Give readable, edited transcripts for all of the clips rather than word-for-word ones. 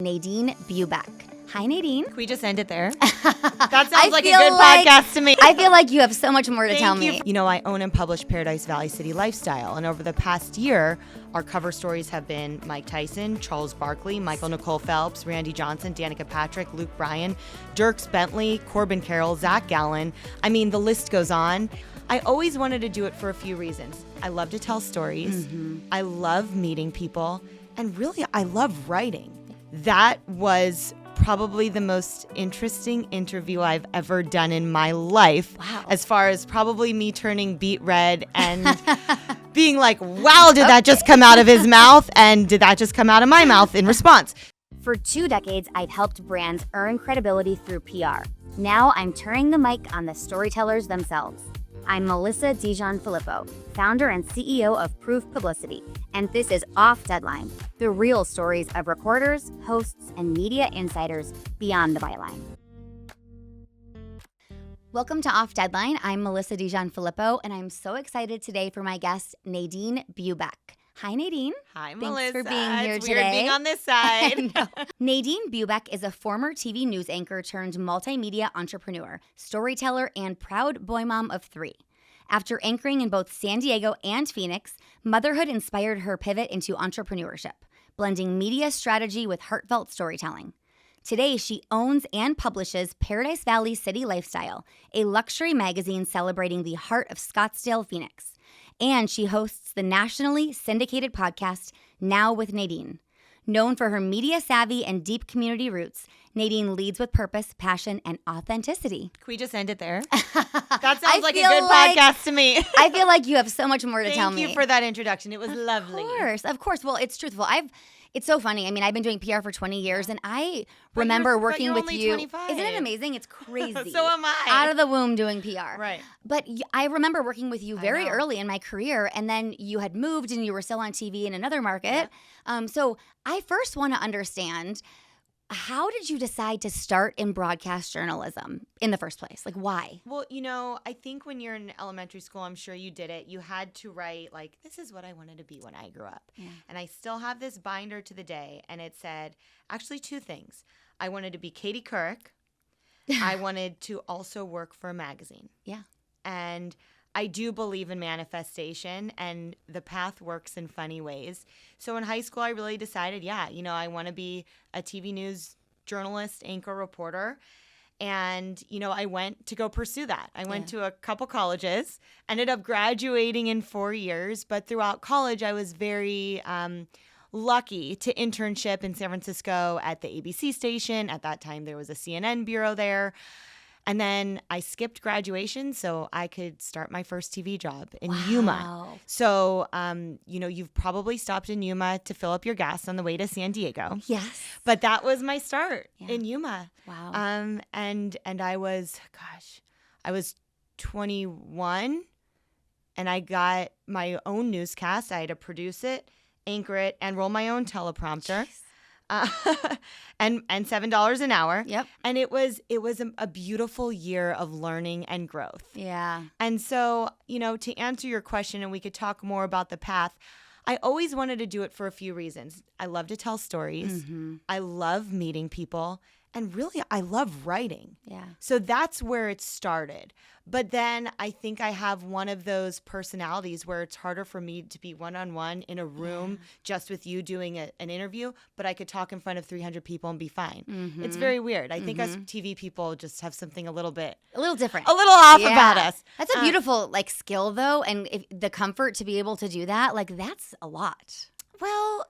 Nadine Bubeck. Hi, Nadine. Can we just end it there? That sounds like a feel good podcast to me. I feel like you have so much more to tell me. You know, I own and publish Paradise Valley City Lifestyle, and over the past year, our cover stories have been Mike Tyson, Charles Barkley, Michael Nicole Phelps, Randy Johnson, Danica Patrick, Luke Bryan, Dierks Bentley, Corbin Carroll, Zach Gallen. I mean, the list goes on. I always wanted to do it for a few reasons. I love to tell stories. I love meeting people. And really, I love writing. That was probably the most interesting interview I've ever done in my life. Wow. As far as probably me turning beet red and being like, wow, did that just come out of his mouth? And did that just come out of my mouth in response? For 2 decades, I've helped brands earn credibility through PR. Now I'm turning the mic on the storytellers themselves. I'm Melissa DiGianfilippo, founder and CEO of Proof Publicity, and this is Off Deadline, the real stories of reporters, hosts, and media insiders beyond the byline. Welcome to Off Deadline. I'm Melissa DiGianfilippo, and I'm so excited today for my guest, Nadine Bubeck. Hi, Nadine. Hi, Thanks Melissa. for being here it's today. Weird being on this side. Nadine Bubeck is a former TV news anchor turned multimedia entrepreneur, storyteller, and proud boy mom of 3. After anchoring in both San Diego and Phoenix, motherhood inspired her pivot into entrepreneurship, blending media strategy with heartfelt storytelling. Today, she owns and publishes Paradise Valley City Lifestyle, a luxury magazine celebrating the heart of Scottsdale, Phoenix. And she hosts the nationally syndicated podcast, Now with Nadine. Known for her media savvy and deep community roots, Nadine leads with purpose, passion, and authenticity. Can we just end it there? That sounds like a feel good podcast to me. I feel like you have so much more to tell me. Thank you for that introduction. It was lovely. Of course. Well, it's truthful. It's so funny. I mean, I've been doing PR for 20 years, and I remember working with you. 25. Isn't it amazing? It's crazy. So am I. Out of the womb doing PR. Right. But I remember working with you very know. early in my career, and then you had moved, and you were still on TV in another market. So I first want to understand, how did you decide to start in broadcast journalism in the first place? Like, why? Well, you know, I think when you're in elementary school, I'm sure you did it. You had to write, like, this is what I wanted to be when I grew up. Yeah. And I still have this binder to the day. And it said, actually, 2 things. I wanted to be Katie Couric. I wanted to also work for a magazine. Yeah. And I do believe in manifestation, and the path works in funny ways. So in high school, I really decided, I want to be a TV news journalist, anchor, reporter. And, I went to go pursue that. I went to a couple colleges, ended up graduating in 4 years. But throughout college, I was very lucky to internship in San Francisco at the ABC station. At that time, there was a CNN bureau there. And then I skipped graduation so I could start my first TV job in Yuma. So, you've probably stopped in Yuma to fill up your gas on the way to San Diego. Yes. But that was my start in Yuma. Wow. And I was 21, and I got my own newscast. I had to produce it, anchor it, and roll my own teleprompter. Jeez. And $7 an hour. Yep. And it was a beautiful year of learning and growth. Yeah. And so, to answer your question, and we could talk more about the path, I always wanted to do it for a few reasons. I love to tell stories. I love meeting people. And really, I love writing. Yeah. So that's where it started. But then I think I have one of those personalities where it's harder for me to be one-on-one in a room just with you doing an interview, but I could talk in front of 300 people and be fine. It's very weird. I think us TV people just have something a little different. A little off about us. That's a beautiful skill, though. And if the comfort to be able to do that, that's a lot. Well,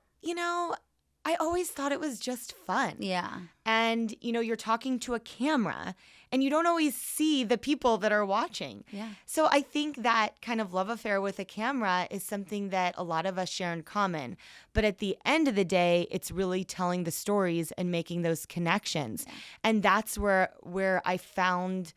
I always thought it was just fun. Yeah. And, you're talking to a camera and you don't always see the people that are watching. Yeah. So I think that kind of love affair with a camera is something that a lot of us share in common. But at the end of the day, it's really telling the stories and making those connections. Yeah. And that's where I found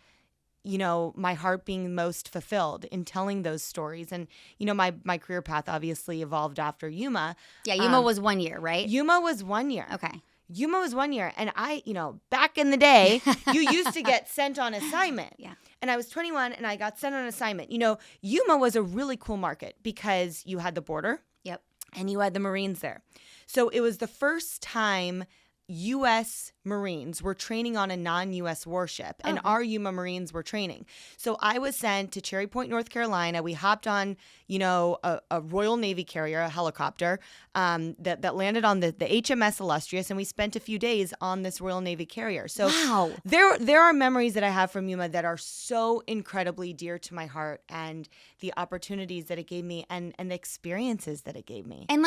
my heart being most fulfilled in telling those stories. And, my career path obviously evolved after Yuma. Yeah, Yuma was 1 year, right? Yuma was 1 year. Okay. Yuma was 1 year. And I, back in the day, you used to get sent on assignment. Yeah. And I was 21 and I got sent on assignment. Yuma was a really cool market because you had the border. Yep. And you had the Marines there. So it was the first time U.S. Marines were training on a non-U.S. warship, and our Yuma Marines were training. So I was sent to Cherry Point, North Carolina. We hopped on, a Royal Navy carrier, a helicopter that landed on the HMS Illustrious, and we spent a few days on this Royal Navy carrier. So wow. there are memories that I have from Yuma that are so incredibly dear to my heart, and the opportunities that it gave me, and the experiences that it gave me. And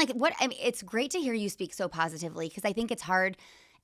it's great to hear you speak so positively, because I think it's hard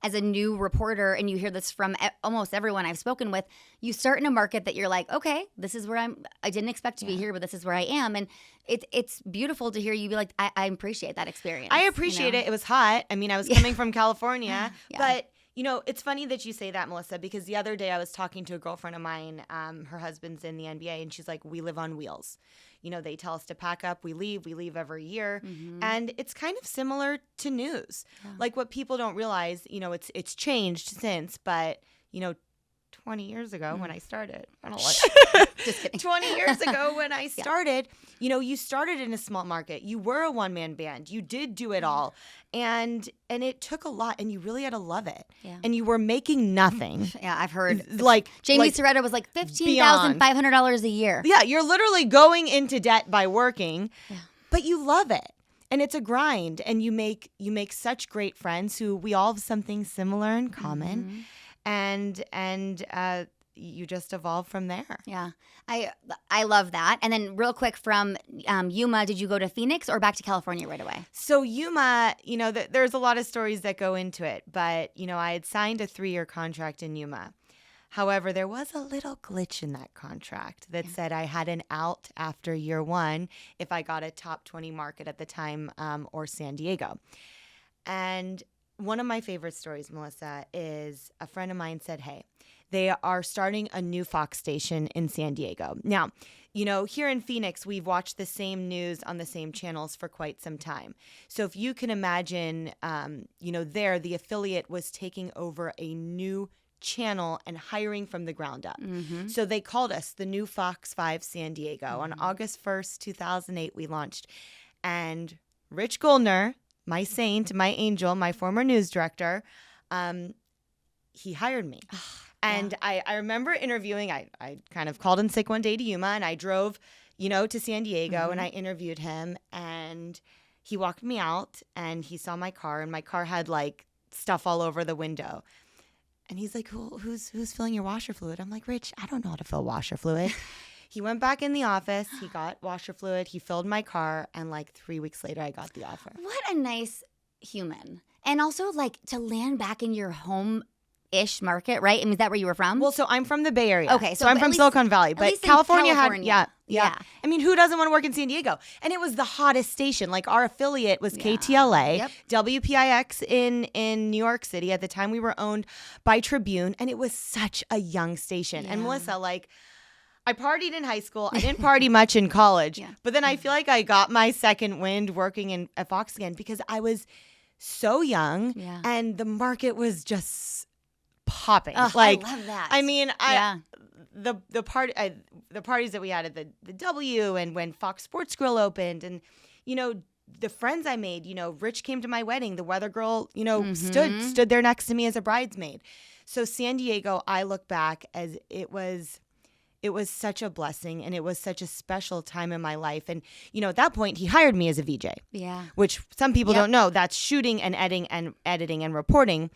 as a new reporter, and you hear this from almost everyone I've spoken with. You start in a market that you're like, okay, this is where I didn't expect to be here, but this is where I am. And it's beautiful to hear you be like, I appreciate that experience. I appreciate it. It was hot. I mean, I was coming from California, but it's funny that you say that, Melissa, because the other day I was talking to a girlfriend of mine. Her husband's in the NBA, and she's like, we live on wheels. They tell us to pack up, we leave every year. Mm-hmm. And it's kind of similar to news. Yeah. Like, what people don't realize, it's changed since, but, 20 years ago when I started, I don't like just kidding. 20 years ago when I started, you started in a small market. You were a one-man band. You did do it all. And it took a lot, and you really had to love it. Yeah. And you were making nothing. Yeah, I've heard. Jamie Soretta was like $15,500 a year. Yeah, you're literally going into debt by working, but you love it. And it's a grind, and you make such great friends who we all have something similar in common. Mm-hmm. And you just evolve from there. Yeah, I love that. And then real quick, from Yuma, did you go to Phoenix or back to California right away? So Yuma, there's a lot of stories that go into it, but I had signed a 3-year contract in Yuma. However, there was a little glitch in that contract that said I had an out after year 1 if I got a top 20 market at the time, or San Diego. And one of my favorite stories, Melissa, is a friend of mine said, hey, they are starting a new Fox station in San Diego. Now, here in Phoenix, we've watched the same news on the same channels for quite some time. So if you can imagine, there, the affiliate was taking over a new channel and hiring from the ground up. Mm-hmm. So they called us the new Fox 5 San Diego. Mm-hmm. On August 1st, 2008, we launched. And Rich Goldner, my saint, my angel, my former news director, he hired me. And I remember interviewing, I kind of called in sick one day to Yuma, and I drove, to San Diego, and I interviewed him, and he walked me out, and he saw my car, and my car had stuff all over the window. And he's like, who's filling your washer fluid? I'm like, Rich, I don't know how to fill washer fluid. He went back in the office. He got washer fluid. He filled my car. And 3 weeks later, I got the offer. What a nice human. And also to land back in your home-ish market, right? I mean, is that where you were from? Well, so I'm from the Bay Area. Okay. So I'm from Silicon Valley. But California had, yeah. I mean, who doesn't want to work in San Diego? And it was the hottest station. Our affiliate was KTLA, WPIX in New York City. At the time, we were owned by Tribune. And it was such a young station. And Melissa, I partied in high school. I didn't party much in college. But then I feel like I got my second wind working at Fox again because I was so young and the market was just popping. Oh, I love that. I mean, the parties that we had at the W, and when Fox Sports Grill opened, and the friends I made, Rich came to my wedding. The weather girl, stood there next to me as a bridesmaid. So San Diego, I look back as it was such a blessing, and it was such a special time in my life. And, at that point, he hired me as a VJ. Yeah. Which some people don't know. That's shooting and editing and reporting.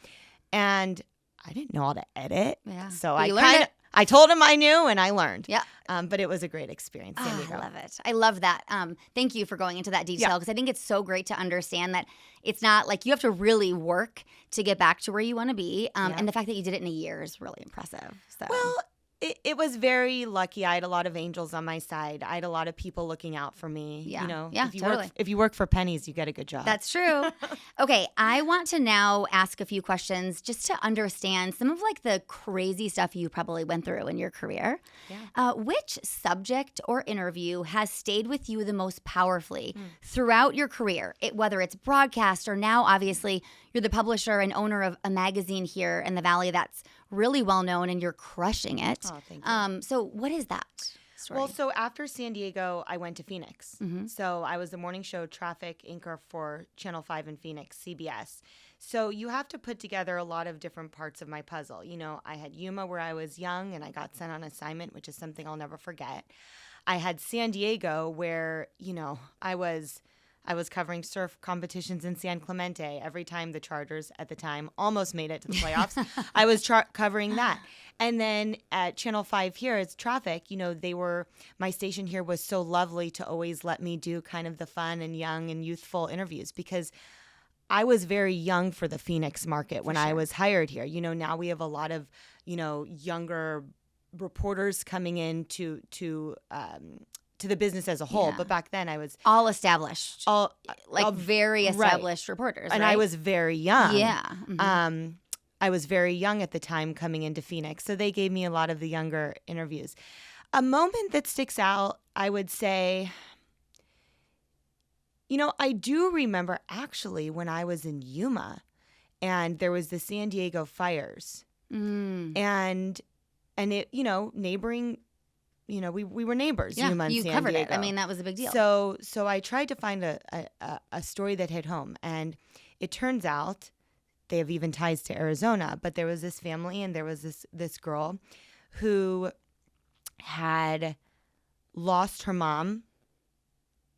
And I didn't know how to edit. Yeah. So I told him I knew, and I learned. Yeah. But it was a great experience. San Diego. I love it. I love that. Thank you for going into that detail, because I think it's so great to understand that it's not you have to really work to get back to where you want to be. And the fact that you did it in a year is really impressive. So. Well, it was very lucky. I had a lot of angels on my side. I had a lot of people looking out for me. Yeah. If you work for pennies, you get a good job. That's true. Okay, I want to now ask a few questions just to understand some of the crazy stuff you probably went through in your career. Yeah. Which subject or interview has stayed with you the most powerfully throughout your career? Whether it's broadcast or now, obviously, you're the publisher and owner of a magazine here in the Valley that's really well known, and you're crushing it. Oh, thank you. So what is that story? Well, so after San Diego, I went to Phoenix. Mm-hmm. So I was the morning show traffic anchor for Channel 5 in Phoenix, CBS. So you have to put together a lot of different parts of my puzzle. You know, I had Yuma where I was young and I got sent on assignment, which is something I'll never forget. I had San Diego where, you know, I was covering surf competitions in San Clemente every time the Chargers at the time almost made it to the playoffs. I was covering that. And then at Channel 5 here, it's traffic. You know, my station here was so lovely to always let me do kind of the fun and young and youthful interviews because I was very young for the Phoenix market when I was hired here. You know, now we have a lot of, you know, younger reporters coming in to the business as a whole. But back then I was all established, very established reporters. And right? I was very young. Yeah. Mm-hmm. I was very young at the time coming into Phoenix. So they gave me a lot of the younger interviews. A moment that sticks out, I would say, you know, I do remember actually when I was in Yuma and there was the San Diego fires and it, you know, neighboring, you know, we were neighbors. Yeah, Yuma and you San covered Diego. it. I mean, that was a big deal. So I tried to find a story that hit home, and it turns out they have even ties to Arizona. But there was this family, and there was this girl who had lost her mom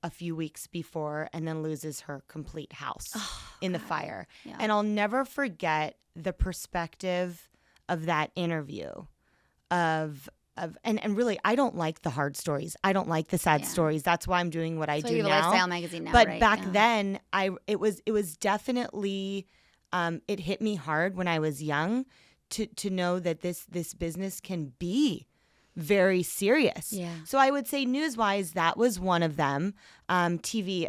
a few weeks before, and then loses her complete house in the fire. Yeah. And I'll never forget the perspective of that interview and really, I don't like the hard stories. I don't like the sad stories. That's why I'm doing what I do you have now. a lifestyle magazine now, but right? back then, it was definitely it hit me hard when I was young to know that this business can be very serious. Yeah. So I would say news-wise, that was one of them. TV,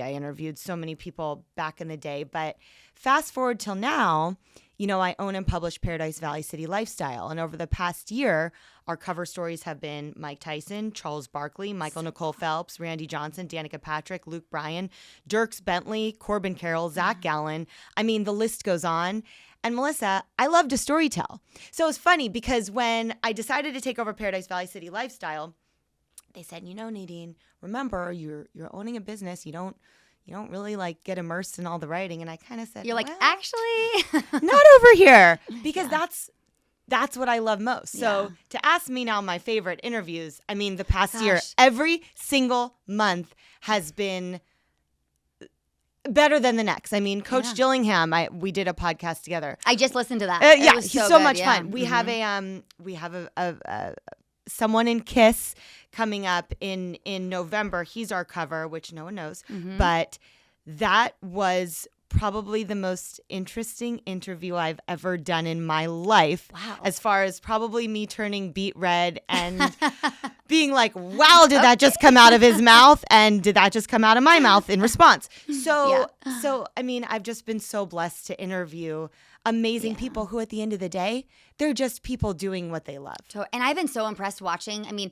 I interviewed so many people back in the day, but fast forward till now, you know, I own and publish Paradise Valley City Lifestyle. And over the past year, our cover stories have been Mike Tyson, Charles Barkley, Michael Nicole Phelps, Randy Johnson, Danica Patrick, Luke Bryan, Dirks Bentley, Corbin Carroll, Zach Gallen. I mean, the list goes on. And Melissa, I love to storytell. So it's funny because when I decided to take over Paradise Valley City Lifestyle, they said, you know, Nadine, remember, you're owning a business. You don't really like get immersed in all the writing. And I kind of said, you're like, actually, not over here, because that's what I love most. So to ask me now my favorite interviews, I mean, the past year, every single month has been better than the next. I mean, Coach Gillingham, we did a podcast together. I just listened to that. He's so much fun. We have a someone in KISS coming up in November. He's our cover, which no one knows, but that was probably the most interesting interview I've ever done in my life. Wow. As far as probably me turning beet red and being like, wow, did that just come out of his mouth? And did that just come out of my mouth in response? So I mean, I've just been so blessed to interview amazing people who at the end of the day, they're just people doing what they love. And I've been so impressed watching. I mean,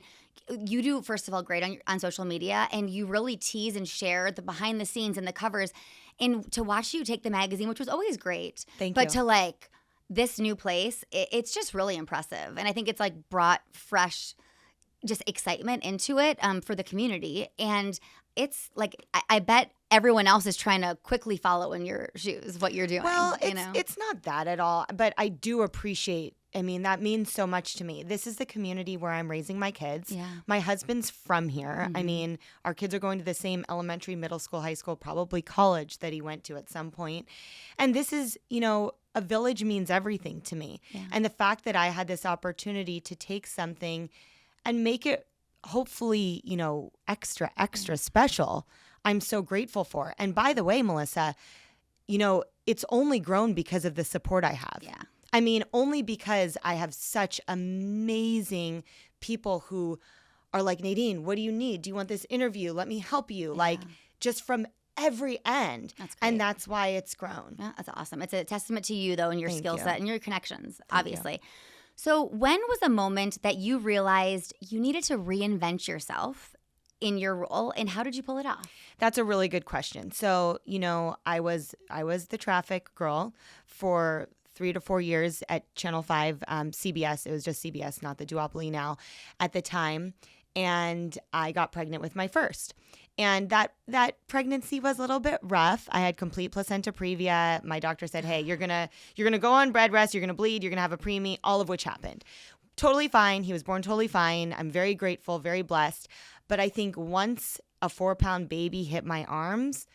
you do, first of all, great on social media, and you really tease and share the behind the scenes and the covers. And to watch you take the magazine, which was always great. Thank you. But to like this new place, it's just really impressive. And I think it's like brought fresh just excitement into it for the community. And it's like, I bet everyone else is trying to quickly follow in your shoes, what you're doing. Well, it's not that at all. But I do appreciate, I mean, that means so much to me. This is the community where I'm raising my kids. Yeah. My husband's from here. I mean, our kids are going to the same elementary, middle school, high school, probably college that he went to at some point. And this is, you know, a village means everything to me. Yeah. And the fact that I had this opportunity to take something and make it hopefully, you know, extra special, I'm so grateful for. And by the way, Melissa, you know, it's only grown because of the support I have. Yeah. I mean, only because I have such amazing people who are like, Nadine, what do you need? Do you want this interview? Let me help you. Yeah. Like, just from every end. That's great. And that's why it's grown. Yeah, that's awesome. It's a testament to you, though, and your skill set and your connections, obviously. So when was a moment that you realized you needed to reinvent yourself in your role, and how did you pull it off? That's a really good question. So, you know, I was the traffic girl for 3 to 4 years at Channel 5, CBS. It was just CBS, not the duopoly now at the time. And I got pregnant with my first. And that pregnancy was a little bit rough. I had complete placenta previa. My doctor said, hey, you're gonna go on bed rest, you're gonna bleed, you're gonna have a preemie, all of which happened. Totally fine. He was born totally fine. I'm very grateful, very blessed. But I think once a 4-pound baby hit my arms,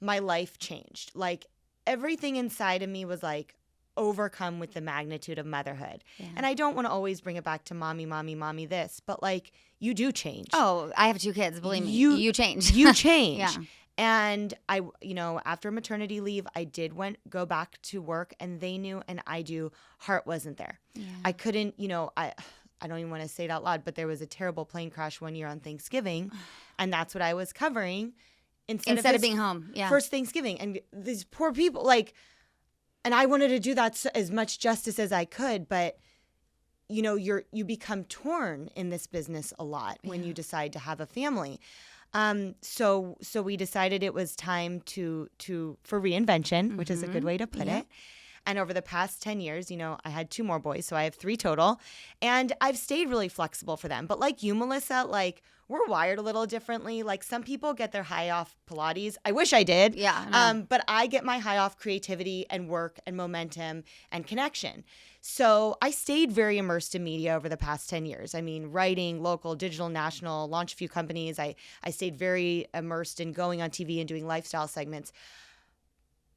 my life changed. Like everything inside of me was like overcome with the magnitude of motherhood. Yeah. And I don't want to always bring it back to mommy this, but like you do change. Oh, I have 2 kids. Believe me, you change. You change. Yeah. And I, after maternity leave, I did go back to work, and they knew, and I do. Heart wasn't there. Yeah. I couldn't, I don't even want to say it out loud, but there was a terrible plane crash one year on Thanksgiving, and that's what I was covering instead of being home. Yeah. First Thanksgiving, and these poor people, like, and I wanted to do that as much justice as I could, but you become torn in this business a lot when you decide to have a family. So we decided it was time for reinvention, which is a good way to put it. And over the past 10 years, I had 2 more boys, so I have 3 total. And I've stayed really flexible for them. But like you, Melissa, like we're wired a little differently. Like some people get their high off Pilates. I wish I did. Yeah. But I get my high off creativity and work and momentum and connection. So I stayed very immersed in media over the past 10 years. I mean, writing, local, digital, national, launched a few companies. I stayed very immersed in going on TV and doing lifestyle segments.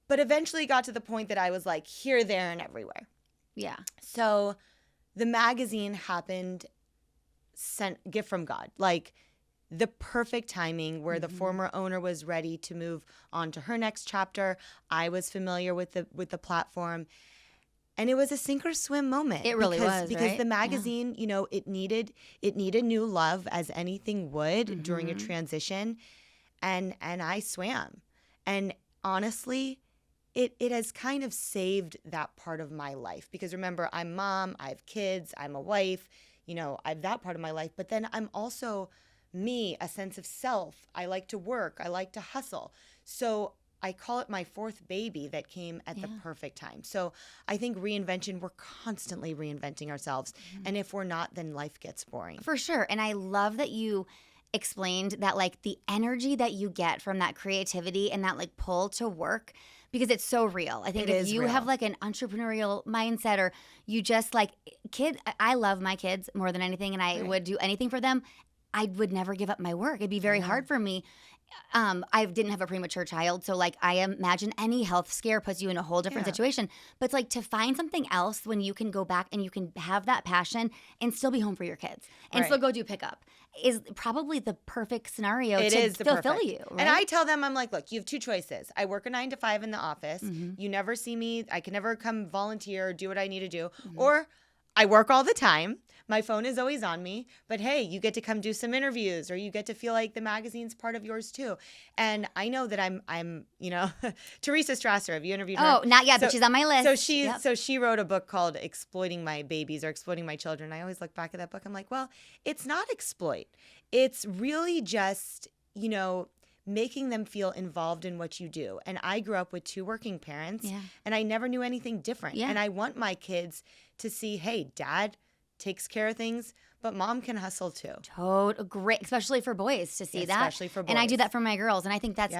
But eventually got to the point that I was like here, there, and everywhere. Yeah. So the magazine happened, gift from God. Like the perfect timing where the former owner was ready to move on to her next chapter. I was familiar with the platform. And it was a sink or swim moment. It really was, because right? the magazine, it needed new love, as anything would during a transition, and I swam. And honestly, it has kind of saved that part of my life, because remember, I'm mom, I have kids, I'm a wife, I have that part of my life, but then I'm also me, a sense of self. I like to work, I like to hustle. So I call it my 4th baby that came at the perfect time. So I think reinvention, we're constantly reinventing ourselves. And if we're not, then life gets boring. For sure. And I love that you explained that, like, the energy that you get from that creativity and that, like, pull to work, because it's so real. I think if you have like an entrepreneurial mindset, or you just like I love my kids more than anything, and I would do anything for them. I would never give up my work. It'd be very hard for me. I didn't have a premature child, so like I imagine any health scare puts you in a whole different situation. But it's like to find something else when you can go back and you can have that passion and still be home for your kids and still go do pickup is probably the perfect scenario to fulfill you. Right? And I tell them, I'm like, look, you have 2 choices. I work a 9 to 5 in the office. You never see me. I can never come volunteer or do what I need to do. Or I work all the time. My phone is always on me, but hey, you get to come do some interviews, or you get to feel like the magazine's part of yours too. And I know that I'm Teresa Strasser, have you interviewed her? Oh, not yet, but she's on my list. So she wrote a book called Exploiting My Babies, or Exploiting My Children. I always look back at that book. I'm like, well, it's not exploit. It's really just, making them feel involved in what you do. And I grew up with 2 working parents, and I never knew anything different. And I want my kids to see, hey, dad takes care of things, but mom can hustle too. Great, especially for boys to see that. Especially for boys. And I do that for my girls, and I think that's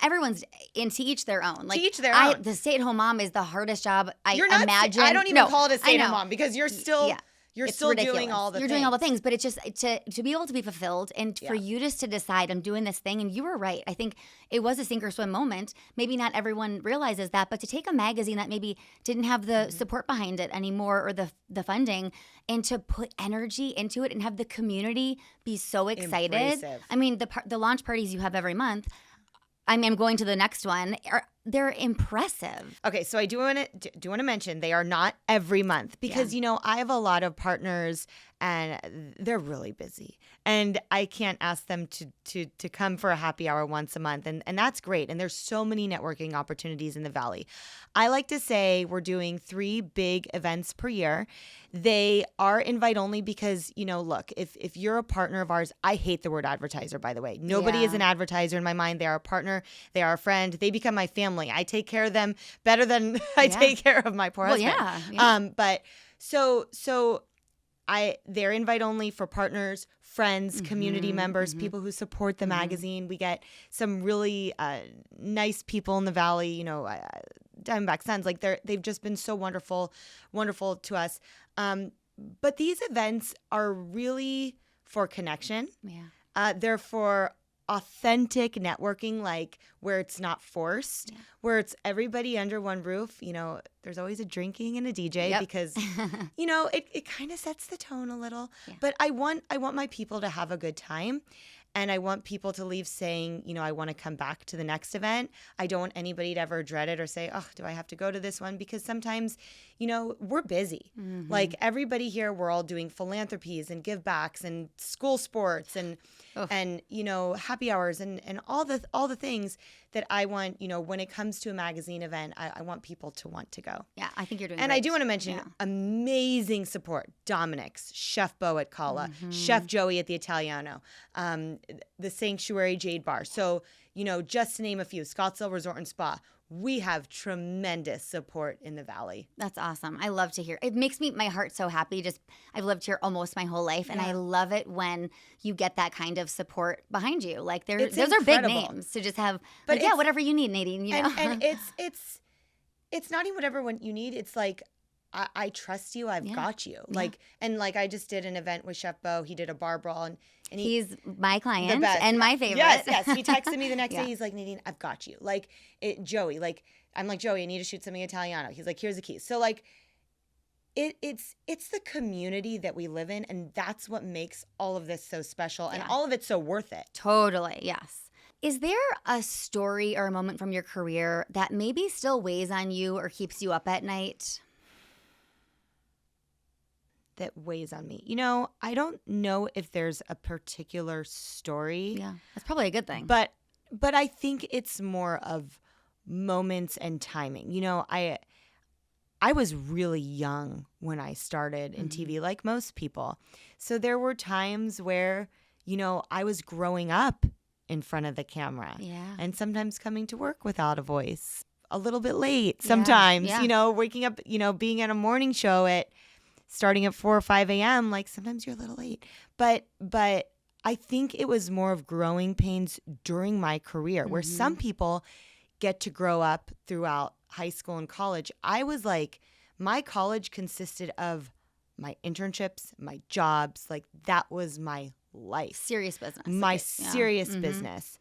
everyone's to each their own. Like, to each their own. The stay-at-home mom is the hardest job You're not, imagine. I don't even call it a stay-at-home mom, because you're still You're still ridiculous. doing all the You're things. doing all the things, but it's just to be able to be fulfilled and for you just to decide I'm doing this thing. And you were right. I think it was a sink or swim moment. Maybe not everyone realizes that, but to take a magazine that maybe didn't have the support behind it anymore or the funding, and to put energy into it and have the community be so excited. Embracive. I mean, the launch parties you have every month. I mean, I'm going to the next one. They're impressive. Okay, so I do want to mention they are not every month because I have a lot of partners and they're really busy, and I can't ask them to come for a happy hour once a month, and that's great. And there's so many networking opportunities in the Valley. I like to say we're doing 3 big events per year. They are invite only because look, if you're a partner of ours, I hate the word advertiser, by the way. Nobody is an advertiser in my mind. They are a partner. They are a friend. They become my family. I take care of them better than I take care of my poor husband. Yeah. But so they're invite only for partners, friends, community members, people who support the magazine. We get some really nice people in the Valley, you know, Diamondback Suns, like they've just been so wonderful to us. But these events are really for connection. Yeah. They're for authentic networking, like where it's not forced, where it's everybody under one roof. You know, there's always a drinking and a DJ because, you know, it kind of sets the tone a little. Yeah. But I want my people to have a good time. And I want people to leave saying, you know, I want to come back to the next event. I don't want anybody to ever dread it or say, oh, do I have to go to this one? Because sometimes, you know, we're busy. Like everybody here, we're all doing philanthropies and give backs and school sports and you know, happy hours and all the things that I want, you know, when it comes to a magazine event, I want people to want to go. Yeah, I think you're doing And great. I do want to mention amazing support. Dominic's, Chef Bo at Kala, Chef Joey at the Italiano, the Sanctuary Jade Bar. So, you know, just to name a few, Scottsdale Resort and Spa. We have tremendous support in the Valley. That's awesome. I love to hear. It makes my heart so happy. I've lived here almost my whole life, and I love it when you get that kind of support behind you. Like those are big names to just have. But like, whatever you need, Nadine. You know, and it's not even whatever you need. It's like I trust you. I've got you. Like I just did an event with Chef Bo. He did a bar brawl and he's my client and my favorite. Yes. He texted me the next day. He's like, Nadine, I've got you. Like Joey, like I'm like, Joey, I need to shoot something Italiano. He's like, here's the keys. So like it's the community that we live in, and that's what makes all of this so special and all of it so worth it. Totally, yes. Is there a story or a moment from your career that maybe still weighs on you or keeps you up at night? That weighs on me. You know, I don't know if there's a particular story. Yeah, that's probably a good thing. But I think it's more of moments and timing. You know, I was really young when I started in TV, like most people. So there were times where, you know, I was growing up in front of the camera. Yeah. And sometimes coming to work without a voice. A little bit late sometimes, you know, waking up, you know, being at a morning show starting at 4 or 5 a.m., like sometimes you're a little late. But I think it was more of growing pains during my career, where some people get to grow up throughout high school and college. I was like, my college consisted of my internships, my jobs. Like that was my life. Serious business. My serious business.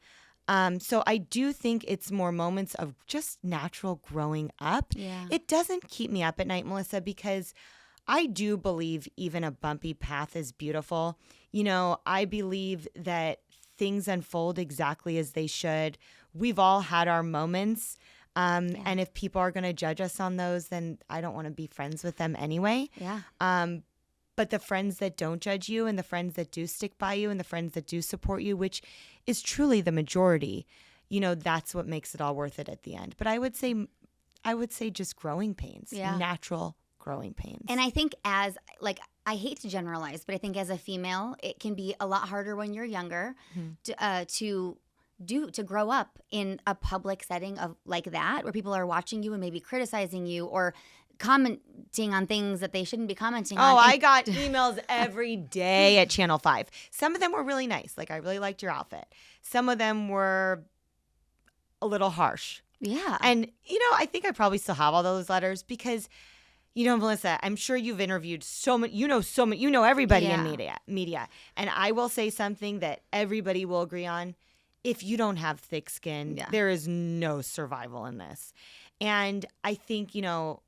So I do think it's more moments of just natural growing up. Yeah. It doesn't keep me up at night, Melissa, because I do believe even a bumpy path is beautiful. You know, I believe that things unfold exactly as they should. We've all had our moments. And if people are going to judge us on those, then I don't want to be friends with them anyway. Yeah. But the friends that don't judge you and the friends that do stick by you and the friends that do support you, which is truly the majority, you know, that's what makes it all worth it at the end. But I would say just growing pains, natural growing pains. And I think I hate to generalize, but I think as a female, it can be a lot harder when you're younger to grow up in a public setting of like that, where people are watching you and maybe criticizing you or commenting on things that they shouldn't be commenting on. Oh, I got emails every day at Channel 5. Some of them were really nice. Like, I really liked your outfit. Some of them were a little harsh. Yeah. And, you know, I think I probably still have all those letters because, you know, Melissa, I'm sure you've interviewed so many, you know everybody in media. And I will say something that everybody will agree on. If you don't have thick skin, there is no survival in this. And I think, you know,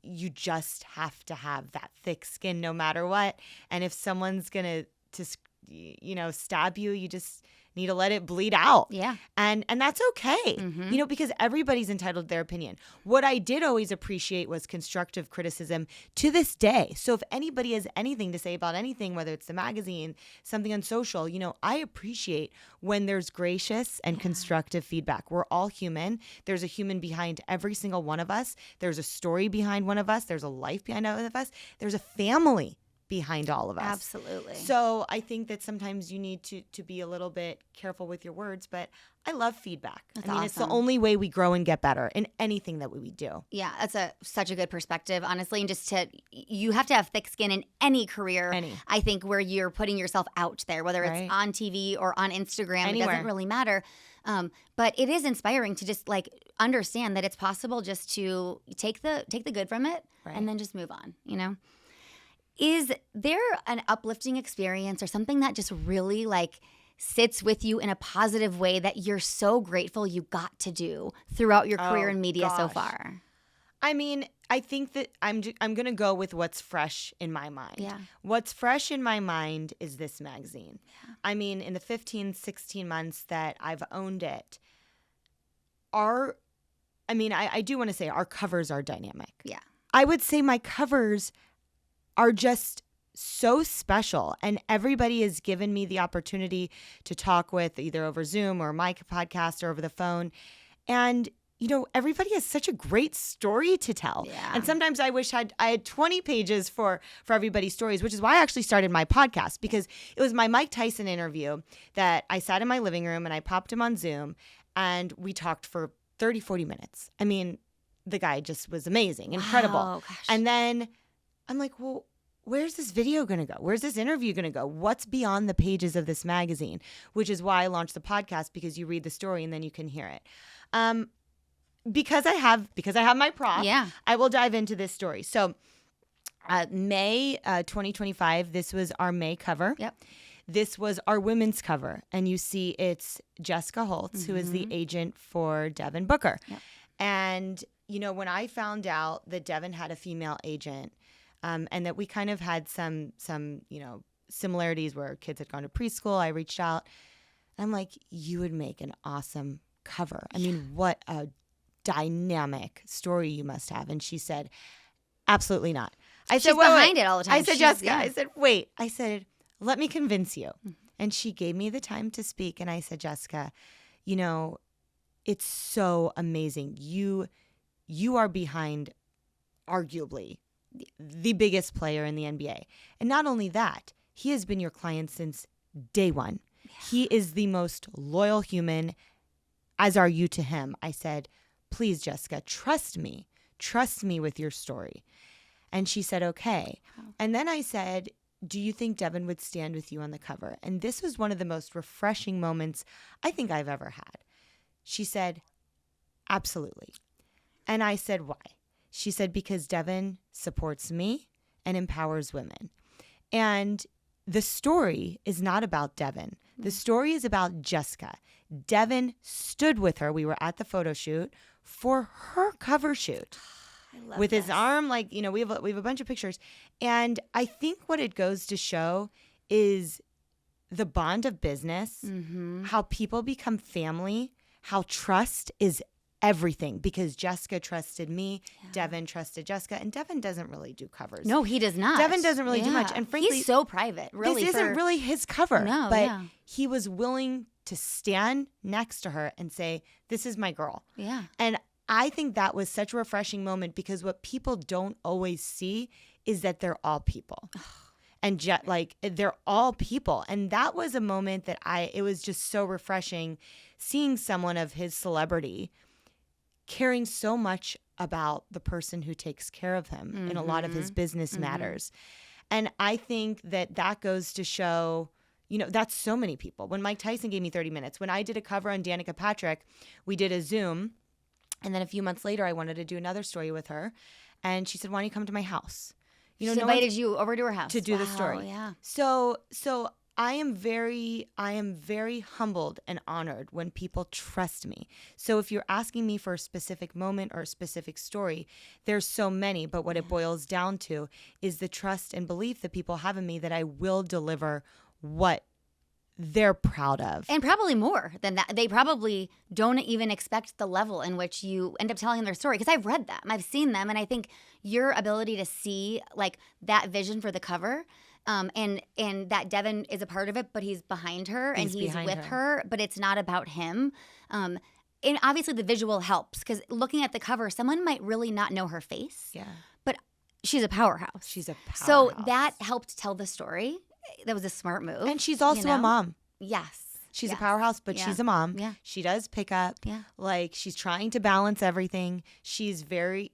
you just have to have that thick skin no matter what. And if someone's going to you know, stab you, you just need to let it bleed out. Yeah. And that's okay, you know, because everybody's entitled to their opinion. What I did always appreciate was constructive criticism to this day. So if anybody has anything to say about anything, whether it's the magazine, something on social, you know, I appreciate when there's gracious and constructive feedback. We're all human. There's a human behind every single one of us. There's a story behind one of us. There's a life behind one of us. There's a family behind all of us. Absolutely. So I think that sometimes you need to be a little bit careful with your words, but I love feedback. That's I mean, it's the awesome. only way we grow and get better in anything that we do. Yeah, that's such a good perspective, honestly. And you have to have thick skin in any career. I think where you're putting yourself out there, whether it's on TV or on Instagram, It doesn't really matter. But it is inspiring to just like understand that it's possible just to take the good from it and then just move on, you know? Is there an uplifting experience or something that just really like sits with you in a positive way that you're so grateful you got to do throughout your career in media so far? I mean, I think that I'm going to go with what's fresh in my mind. Yeah. What's fresh in my mind is this magazine. Yeah. I mean, in the 15, 16 months that I've owned it, I do want to say our covers are dynamic. Yeah. I would say my covers are just so special, and everybody has given me the opportunity to talk with either over Zoom or my podcast or over the phone. And you know, everybody has such a great story to tell. Yeah. And sometimes I wish I had 20 pages for everybody's stories, which is why I actually started my podcast, because it was my Mike Tyson interview that I sat in my living room and I popped him on Zoom and we talked for 30, 40 minutes. I mean, the guy just was amazing, incredible. Wow, gosh. And then I'm like, well, where's this video going to go? Where's this interview going to go? What's beyond the pages of this magazine? Which is why I launched the podcast, because you read the story and then you can hear it. Because I have my prop, I will dive into this story. So May 2025, this was our May cover. Yep. This was our women's cover. And you see it's Jessica Holtz, who is the agent for Devin Booker. Yep. And, you know, when I found out that Devin had a female agent, and that we kind of had some you know, similarities where kids had gone to preschool, I reached out. I'm like, you would make an awesome cover. I mean, what a dynamic story you must have. And she said, absolutely not. I said, she's behind it all the time. I said, Jessica, I said, wait. I said, let me convince you. And she gave me the time to speak. And I said, Jessica, you know, it's so amazing. You are behind arguably the biggest player in the NBA. And not only that, he has been your client since day one. Yeah. He is the most loyal human, as are you to him. I said, please, Jessica, trust me with your story. And she said, okay. Wow. And then I said, do you think Devin would stand with you on the cover? And this was one of the most refreshing moments I think I've ever had. She said, absolutely. And I said, why? She said, because Devin supports me and empowers women. And the story is not about Devin. The story is about Jessica. Devin stood with her. We were at the photo shoot for her cover shoot. With his arm, like, you know, we have a bunch of pictures. And I think what it goes to show is the bond of business, how people become family, how trust is everything, because Jessica trusted me, Devin trusted Jessica, and Devin doesn't really do covers. No, he does not. Devin doesn't really do much, and frankly, he's so private. Really, this isn't really his cover. No, but he was willing to stand next to her and say, "This is my girl." Yeah, and I think that was such a refreshing moment, because what people don't always see is that they're all people. And they're all people. And that was a moment that it was just so refreshing seeing someone of his celebrity caring so much about the person who takes care of him in a lot of his business matters. And I think that goes to show, you know, that's so many people. When Mike Tyson gave me 30 minutes, when I did a cover on Danica Patrick, we did a Zoom. And then a few months later, I wanted to do another story with her. And she said, why don't you come to my house? You know, she invited you over to her house to do the story. Yeah. So I am very humbled and honored when people trust me. So if you're asking me for a specific moment or a specific story, there's so many, but what it boils down to is the trust and belief that people have in me that I will deliver what they're proud of. And probably more than that. They probably don't even expect the level in which you end up telling their story. Because I've read them, I've seen them, and I think your ability to see like that vision for the cover, and that Devin is a part of it, but he's behind her and he's with her, but it's not about him. And obviously the visual helps, because looking at the cover, someone might really not know her face. Yeah. But she's a powerhouse. She's a powerhouse. So that helped tell the story. That was a smart move. And she's also a mom. Yes. She's a powerhouse, but she's a mom. Yeah. She does pick up. Yeah. Like, she's trying to balance everything. She's very,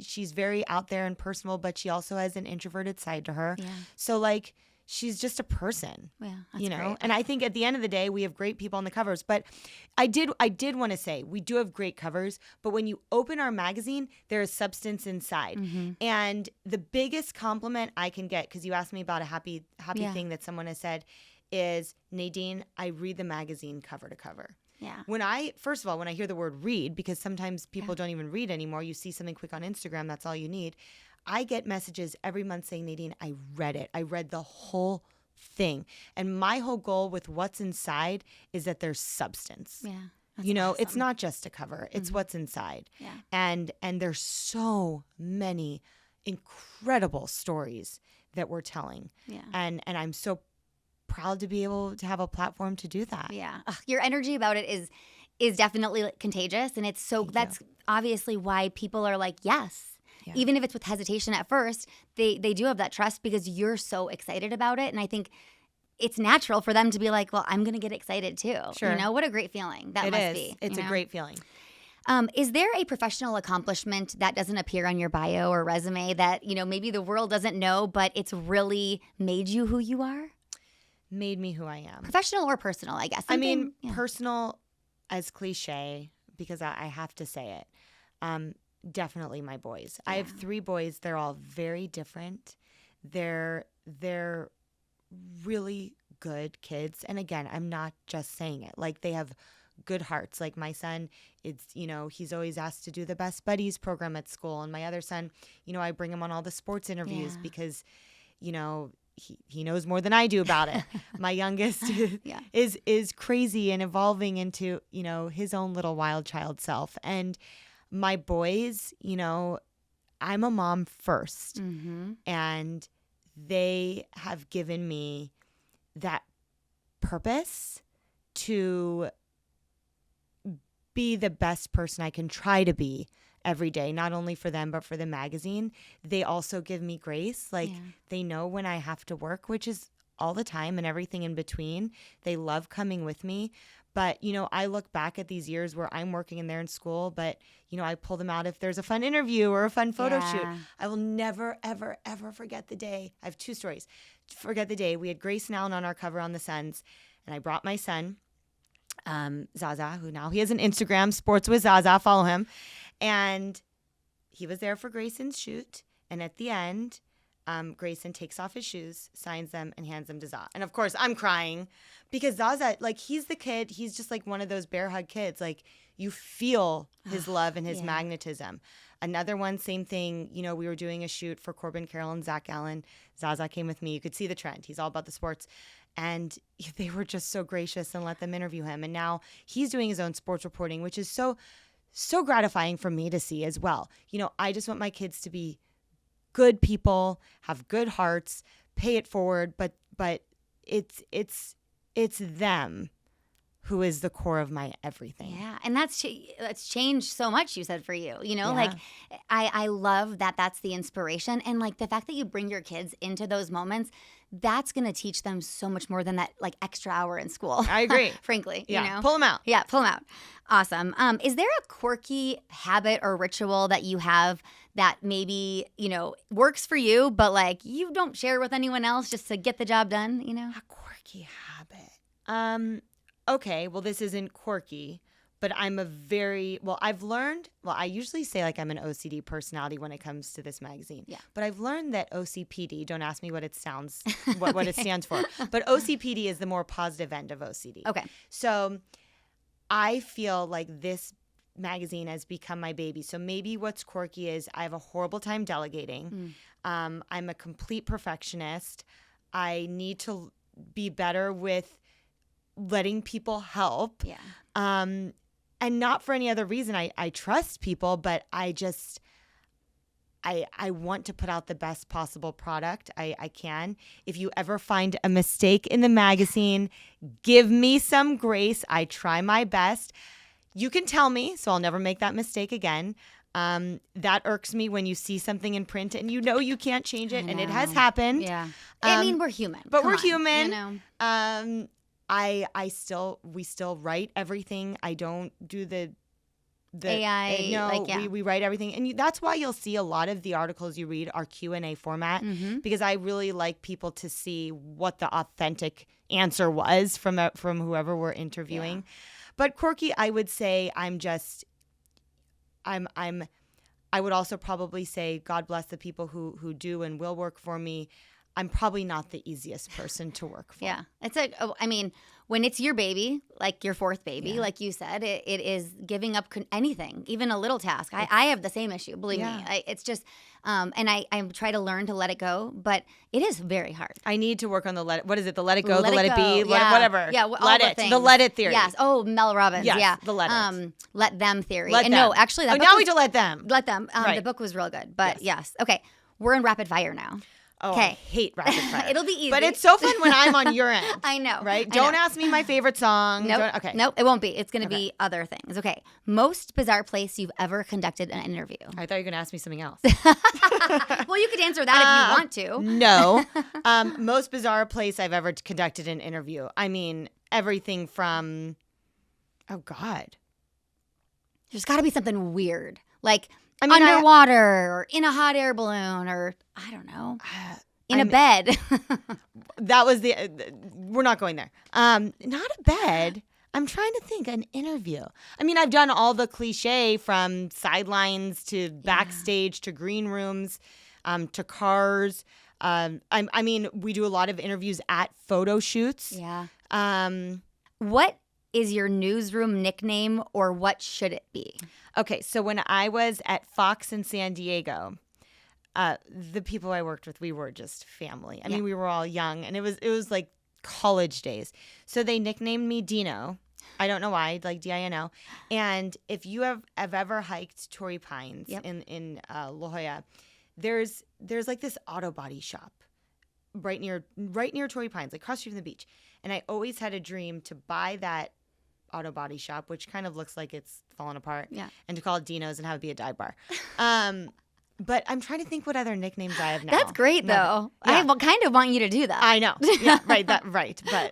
she's very out there and personal, but she also has an introverted side to her. Yeah. So, like, she's just a person. Yeah, that's great. And I think at the end of the day, we have great people on the covers. But I did want to say, we do have great covers, but when you open our magazine, there is substance inside. Mm-hmm. And the biggest compliment I can get, because you asked me about a happy thing that someone has said, is, Nadine, I read the magazine cover to cover. Yeah. First of all, when I hear the word read, because sometimes people don't even read anymore, you see something quick on Instagram, that's all you need. I get messages every month saying, Nadine, I read it. I read the whole thing. And my whole goal with what's inside is that there's substance. Yeah. Awesome. It's not just a cover. It's what's inside. Yeah. And there's so many incredible stories that we're telling. Yeah. And I'm so proud to be able to have a platform to do that. Yeah. Ugh, your energy about it is definitely contagious. And that's obviously why people are like, yes. Yeah. Even if it's with hesitation at first, they do have that trust because you're so excited about it. And I think it's natural for them to be like, well, I'm going to get excited too. Sure. What a great feeling that must be. It's a great feeling. Is there a professional accomplishment that doesn't appear on your bio or resume that, maybe the world doesn't know, but it's really made you who you are? Made me who I am. Professional or personal, I guess. Personal as cliche, because I have to say it. Definitely my boys. Yeah. I have 3 boys. They're all very different. They're really good kids. And again, I'm not just saying it. Like, they have good hearts. Like, my son, he's always asked to do the Best Buddies program at school. And my other son, I bring him on all the sports interviews because, he knows more than I do about it. My youngest is crazy and evolving into, his own little wild child self. And my boys, I'm a mom first. Mm-hmm. And they have given me that purpose to be the best person I can try to be every day, not only for them, but for the magazine. They also give me grace. They know when I have to work, which is all the time and everything in between. They love coming with me. But, I look back at these years where I'm working and they're in school, but, I pull them out if there's a fun interview or a fun photo shoot. I will never, ever, ever forget the day. I have 2 stories. Forget the day. We had Grace and Allen on our cover on the Suns, and I brought my son, Zaza, who now he has an Instagram, Sports with Zaza, follow him. And he was there for Grayson's shoot. And at the end, Grayson takes off his shoes, signs them, and hands them to Zaza. And of course, I'm crying because Zaza, he's the kid. He's just like one of those bear hug kids. Like, you feel his love and his magnetism. Another one, same thing. We were doing a shoot for Corbin Carroll and Zach Allen. Zaza came with me. You could see the trend. He's all about the sports. And they were just so gracious and let them interview him. And now he's doing his own sports reporting, which is so gratifying for me to see as well. I just want my kids to be good people, have good hearts, pay it forward, but it's them who is the core of my everything. Yeah, and that's changed so much, you said, for you. I love that that's the inspiration. And the fact that you bring your kids into those moments, that's going to teach them so much more than that extra hour in school. I agree. Frankly, Yeah, pull them out. Yeah, pull them out. Awesome. Is there a quirky habit or ritual that you have that maybe, works for you, but you don't share with anyone else just to get the job done, A quirky habit. Okay, well, this isn't quirky, but I've learned, I usually say I'm an OCD personality when it comes to this magazine. Yeah. But I've learned that OCPD, don't ask me what it stands for, but OCPD is the more positive end of OCD. Okay. So I feel like this magazine has become my baby. So maybe what's quirky is I have a horrible time delegating. I'm a complete perfectionist. I need to be better with letting people help. Yeah. And not for any other reason. I trust people, but I want to put out the best possible product I can. If you ever find a mistake in the magazine, give me some grace. I try my best. You can tell me, so I'll never make that mistake again. That irks me when you see something in print and you know you can't change it, and it has happened. Yeah. I mean, we're human. But Come we're on, human. You know? We still write everything. I don't do the AI. No, we write everything, and that's why you'll see a lot of the articles you read are Q&A format, because I really like people to see what the authentic answer was from whoever we're interviewing. Yeah. But quirky, I would say I would also probably say God bless the people who do and will work for me. I'm probably not the easiest person to work for. Yeah. It's when it's your baby, like your fourth baby, like you said, it is giving up anything, even a little task. I have the same issue, believe me. It's just, and I try to learn to let it go, but it is very hard. I need to work on the let it go, let it be, yeah. whatever. Yeah, the let it theory. Yes. Oh, Mel Robbins. Yes, yeah. The let it. Let them theory. Let them. No, actually, that book now we need to let them. Let them. Right. The book was real good, but yes. Okay. We're in rapid fire now. Oh, I hate rapid fire. It'll be easy. But it's so fun when I'm on your end. I know. Right? Don't ask me my favorite song. Nope. Okay. Nope, it won't be. It's going to be other things. Okay. Most bizarre place you've ever conducted an interview? I thought you were going to ask me something else. Well, you could answer that if you want to. No. Most bizarre place I've ever conducted an interview. I mean, everything from, oh, God. There's got to be something weird. Like underwater or in a hot air balloon or, I don't know, in a bed. That was we're not going there. Not a bed. I'm trying to think, an interview. I mean, I've done all the cliche from sidelines to backstage to green rooms to cars. I mean, we do a lot of interviews at photo shoots. Yeah. What is your newsroom nickname or what should it be? Okay, so when I was at Fox in San Diego, the people I worked with, we were just family. I mean, we were all young, and it was like college days. So they nicknamed me Dino. I don't know why, like Dino. And if you have ever hiked Torrey Pines in La Jolla, there's like this auto body shop right near Torrey Pines, like across the street from the beach. And I always had a dream to buy that auto body shop, which kind of looks like it's fallen apart, and to call it Dino's and have it be a dive bar. But I'm trying to think what other nicknames I have now. That's great, though. Yeah. I kind of want you to do that. I know. Yeah, right. But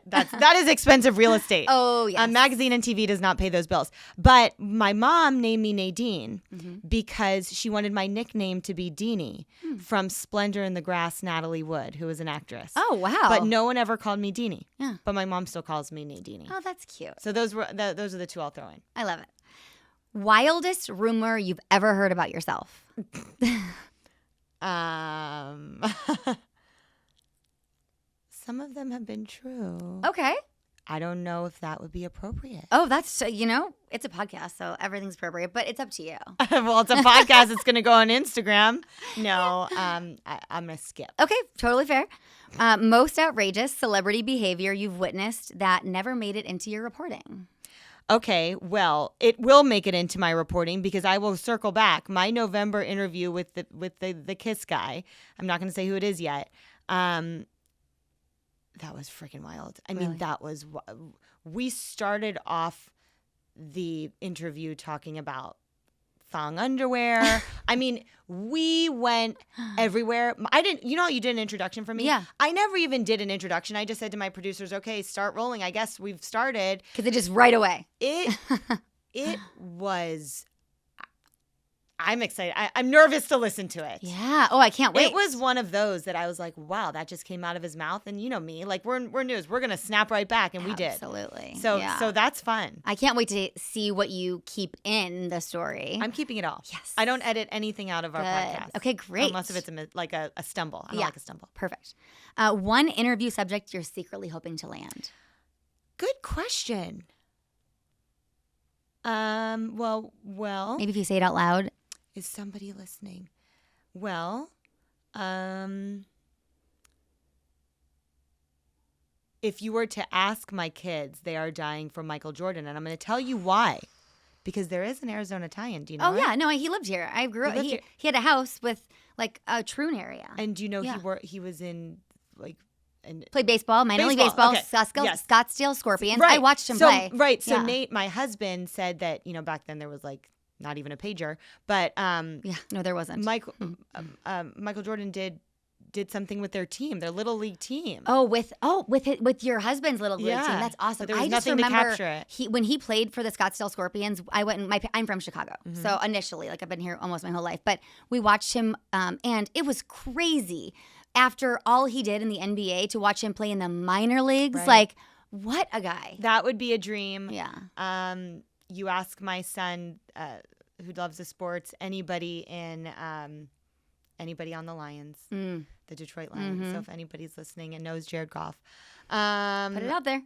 that is expensive real estate. Oh, yes. Magazine and TV does not pay those bills. But my mom named me Nadine because she wanted my nickname to be Deanie from Splendor in the Grass, Natalie Wood, who was an actress. Oh, wow. But no one ever called me Deanie. Yeah. But my mom still calls me Nadine. Oh, that's cute. So those are the two I'll throw in. I love it. Wildest rumor you've ever heard about yourself? Some of them have been true. Okay. I don't know if that would be appropriate. Oh, that's, it's a podcast, so everything's appropriate, but it's up to you. Well, it's a podcast. It's going to go on Instagram. No, I'm going to skip. Okay, totally fair. Most outrageous celebrity behavior you've witnessed that never made it into your reporting? Okay, well, it will make it into my reporting because I will circle back. My November interview with the Kiss guy, I'm not going to say who it is yet, that was freaking wild. I mean, we started off the interview talking about thong underwear. I mean, we went everywhere. You did an introduction for me? Yeah. I never even did an introduction. I just said to my producers, okay, start rolling. I guess we've started. Because it just right away. It was, I'm excited. I'm nervous to listen to it. Yeah. Oh, I can't wait. It was one of those that I was like, wow, that just came out of his mouth. And you know me, like we're news. We're going to snap right back. And we did. Absolutely. So that's fun. I can't wait to see what you keep in the story. I'm keeping it all. Yes. I don't edit anything out of our podcast. Okay, great. Unless if it's like a stumble. I don't like a stumble. Perfect. One interview subject you're secretly hoping to land? Good question. Well. Maybe if you say it out loud. Is somebody listening? Well, if you were to ask my kids, they are dying for Michael Jordan, and I'm going to tell you why. Because there is an Arizona tie-in. Do you know? Oh, yeah. No, he lived here. I grew up. He had a house with like a Troon area. And do you know he was in like. And played baseball, minor league baseball, okay. Scottsdale Scorpions. Right. I watched him play. Right. So Nate, my husband, said that back then there was like not even a pager, but Yeah, no, there wasn't. Michael Jordan did something with their team, their little league team. With your husband's little league team. That's awesome. But there was I just nothing to remember capture it. when he played for the Scottsdale Scorpions. I went. I'm from Chicago, so initially, like I've been here almost my whole life. But we watched him, and it was crazy. After all he did in the NBA, to watch him play in the minor leagues, Right. like what a guy. That would be a dream. Yeah. You ask my son, who loves the sports, anybody on the Lions, the Detroit Lions. So if anybody's listening and knows Jared Goff, Put it out there.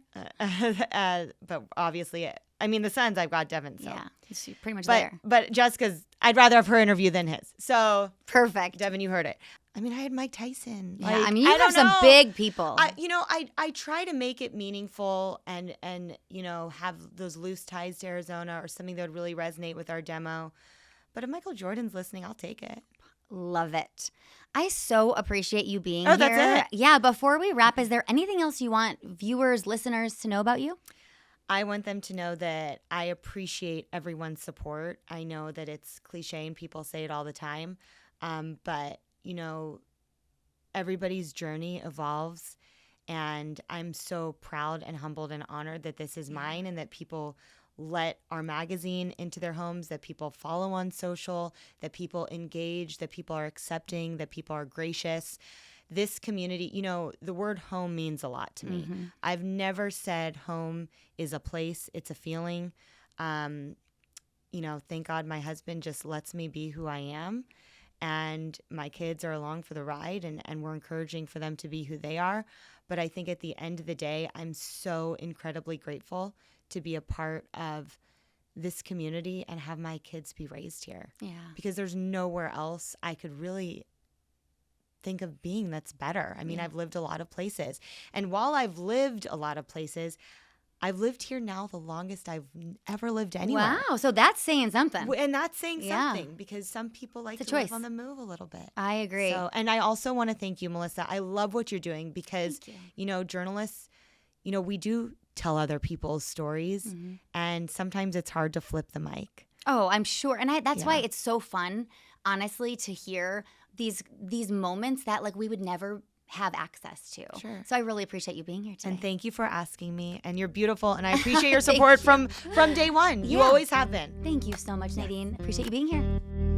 But obviously, I mean, the Suns, I've got Devin. So. Yeah, he's pretty much there. But Jessica's, I'd rather have her interview than his. So Perfect. Devin, you heard it. I mean, I had Mike Tyson. Yeah, I mean, you have some big people. I try to make it meaningful and have those loose ties to Arizona or something that would really resonate with our demo. But if Michael Jordan's listening, I'll take it. Love it. I so appreciate you being Oh, here. that's it? Yeah, before we wrap, is there anything else you want viewers, listeners to know about you? I want them to know that I appreciate everyone's support. I know that it's cliche and people say it all the time, but everybody's journey evolves, and I'm so proud and humbled and honored that this is mine and that people let our magazine into their homes, that people follow on social, that people engage, that people are accepting, that people are gracious. This community, the word home means a lot to me. I've never said home is a place, it's a feeling. Thank God my husband just lets me be who I am. And my kids are along for the ride, and we're encouraging for them to be who they are. But I think at the end of the day, I'm so incredibly grateful to be a part of this community and have my kids be raised here. Yeah. Because there's nowhere else I could really think of being that's better. I mean, I've lived a lot of places. And while I've lived a lot of places, I've lived here now the longest I've ever lived anywhere. Wow. So that's saying something. And that's saying something, because some people like to live on the move a little bit. I agree. And I also want to thank you, Melissa. I love what you're doing because, journalists, we do tell other people's stories, and sometimes it's hard to flip the mic. Oh, I'm sure. And that's why it's so fun, honestly, to hear these moments that like we would never have access to. Sure. So I really appreciate you being here today. And thank you for asking me. And you're beautiful. And I appreciate your support from day one. You always have been. Thank you so much, Nadine. Appreciate you being here.